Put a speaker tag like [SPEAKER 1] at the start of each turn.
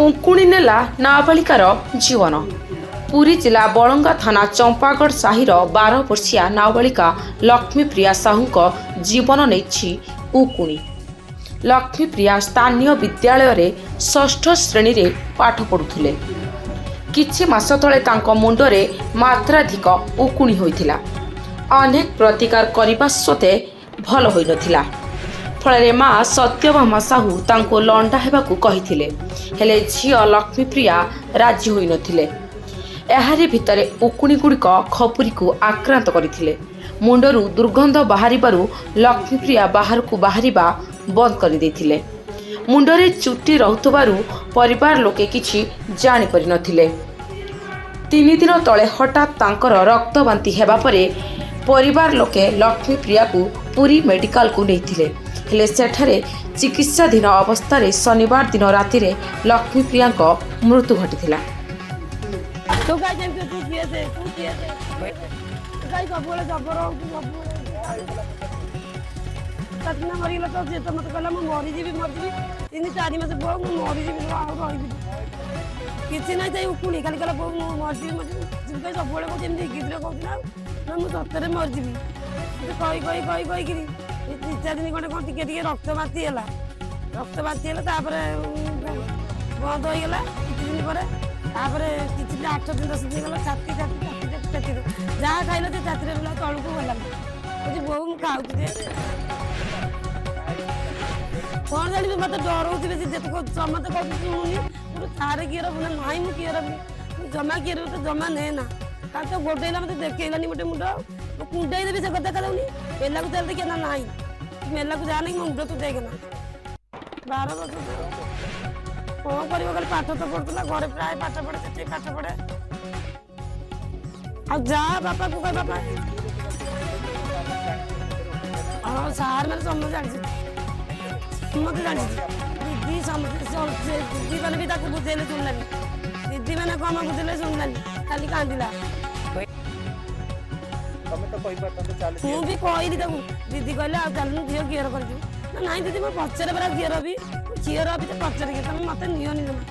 [SPEAKER 1] ଉଙ୍କୁଣି ନେଲା ନାବାଳିକାର ଜୀବନ। ପୁରୀ ଜିଲ୍ଲା ବଳଙ୍ଗା ଥାନା ଚମ୍ପାଗଡ଼ ସାହିର 12 ବର୍ଷିଆ ନାବାଳିକା ଲକ୍ଷ୍ମୀପ୍ରିୟା ସାହୁଙ୍କ ଜୀବନ ନେଇଛି ଉକୁଣି। ଲକ୍ଷ୍ମୀପ୍ରିୟା ସ୍ଥାନୀୟ ବିଦ୍ୟାଳୟରେ ଷଷ୍ଠ ଶ୍ରେଣୀରେ ପାଠ ପଢ଼ୁଥିଲେ। କିଛି ମାସ ତଳେ ତାଙ୍କ ମୁଣ୍ଡରେ ମାତ୍ରାଧିକ ଉକୁଣି ହୋଇଥିଲା। ଅନେକ ପ୍ରତିକାର କରିବା ସତ୍ତ୍ୱେ ଭଲ ହୋଇନଥିଲା। ଫଳରେ ମା ସତ୍ୟଭାମା ସାହୁ ତାଙ୍କୁ ଲଣ୍ଡା ହେବାକୁ କହିଥିଲେ, ହେଲେ ଝିଅ ଲକ୍ଷ୍ମୀପ୍ରିୟା ରାଜି ହୋଇନଥିଲେ। ଏହାରି ଭିତରେ ଉକୁଣିଗୁଡ଼ିକ ଖପୁରୀକୁ ଆକ୍ରାନ୍ତ କରିଥିଲେ। ମୁଣ୍ଡରୁ ଦୁର୍ଗନ୍ଧ ବାହାରିବାରୁ ଲକ୍ଷ୍ମୀପ୍ରିୟା ବାହାରକୁ ବାହାରିବା ବନ୍ଦ କରିଦେଇଥିଲେ। ମୁଣ୍ଡରେ ଚୁଟି ରହୁଥିବାରୁ ପରିବାର ଲୋକେ କିଛି ଜାଣିପାରିନଥିଲେ। 3 ଦିନ ତଳେ ହଠାତ୍ ତାଙ୍କର ରକ୍ତବାନ୍ତି ହେବା ପରେ ପରିବାର ଲୋକେ ଲକ୍ଷ୍ମୀପ୍ରିୟାକୁ ପୁରୀ ମେଡିକାଲକୁ ନେଇଥିଲେ। ହେଲେ ସେଠାରେ ଚିକିତ୍ସାଧୀନ ଅବସ୍ଥାରେ ଶନିବାର ଦିନ ରାତିରେ ଲକ୍ଷ୍ମୀପ୍ରିୟାଙ୍କ ମୃତ୍ୟୁ ଘଟିଥିଲା।
[SPEAKER 2] ମରିଗଲା ତ ସିଏ ତ ମତେ କହିଲା ମୁଁ ମରିଯିବି 3-4 ମାସ ବୋଉ ମୁଁ ମରିଯିବି ଆଉ ରହିବି କିଛି ନାହିଁ। ସେଇ ଉକୁଣି ଖାଲି କହିଲା ବୋଉ ମୁଁ ମରିଯିବି ସବୁବେଳେ କହୁଛି ଏମିତି ଗୀତରେ କହୁଛି ନା ମୁଁ ସତରେ ମରିଯିବି। କହିକିରି 3-4 ଦିନ ଖଣ୍ଡେ କ'ଣ ଟିକେ ରକ୍ତବାନ୍ତି ହେଲା। ତାପରେ ବନ୍ଦ ହୋଇଗଲା। କିଛି ଦିନ ପରେ ତାପରେ କିଛି 8 ଦିନ 10 ଦିନ ଗଲା ଛାତି ଯାହା ଖାଇଲା ସେ ଛାତିରେ ରହିଲା, ତଳକୁ ଗଲାନି। କହୁଛି ବୋଉ ମୁଁ ଖାଉଛି ଯେ କ'ଣ ଜାଣିବି ମତେ ଡରଉଥିବେ ଯେତେ ସମସ୍ତେ କହୁଛି ଶୁଣୁନି ମୁଁ ସାରେ କିଏ ରବୁ ନା ନାହିଁ ମୁଁ କିଏ ରବି ମୁଁ ଜମା କିଏ ରବି ତ ଜମା ନେ ନା ତାର ତ ଗୋଟେଇଲା ମତେ ଦେଖେଇଲାନି ଗୋଟେ ମୁଣ୍ଡ କୁଣ୍ଡେଇ ଦେବି ସେ କଥା ଦେଖାଯାଉନି ମେଲାକୁ ଚାଲି ଦେଖେ ନା ନାହିଁ ମେଲାକୁ ଯା ନାହିଁ ମୋ ମୁଣ୍ଡ ତୁ ଦେଖେ ନା 12 ବର୍ଷ କ'ଣ କରିବ ଖାଲି ପାଠ ତ ପଢୁଥିଲା ଘରେ ପ୍ରାୟ ପାଠ ପଢେ ସେଠି ପାଠ ପଢେ ଆଉ ଯାହା ବାପାକୁ କହ ବାପା ହଁ ସାର୍ ମାନେ ସମସ୍ତେ ଜାଣିଛି ମତେ ଜାଣିଛି ଦିଦି ସମସ୍ତେ ଦିଦି ମାନେ ବି ତାକୁ ବୁଝେଇଲେ ଶୁଣିଲାନି ଦିଦି ମାନେ କଣ ବୁଝେଇଲେ ଶୁଣିଲାନି ଖାଲି କାନ୍ଦିଲା। ମୁଁ ବି କହିଲି ତାକୁ ଦିଦି କହିଲେ ଆଉ ଚାଲୁନୁ ଝିଅ ଘିଅର କରିଛୁ ନା ନାଇଁ ଦିଦି ମୋ ପଛରେ ପରା ଘିଅର ବି ଝିଅର ବି ପଛରେ ତମେ ମତେ ନିଅନି ଜମା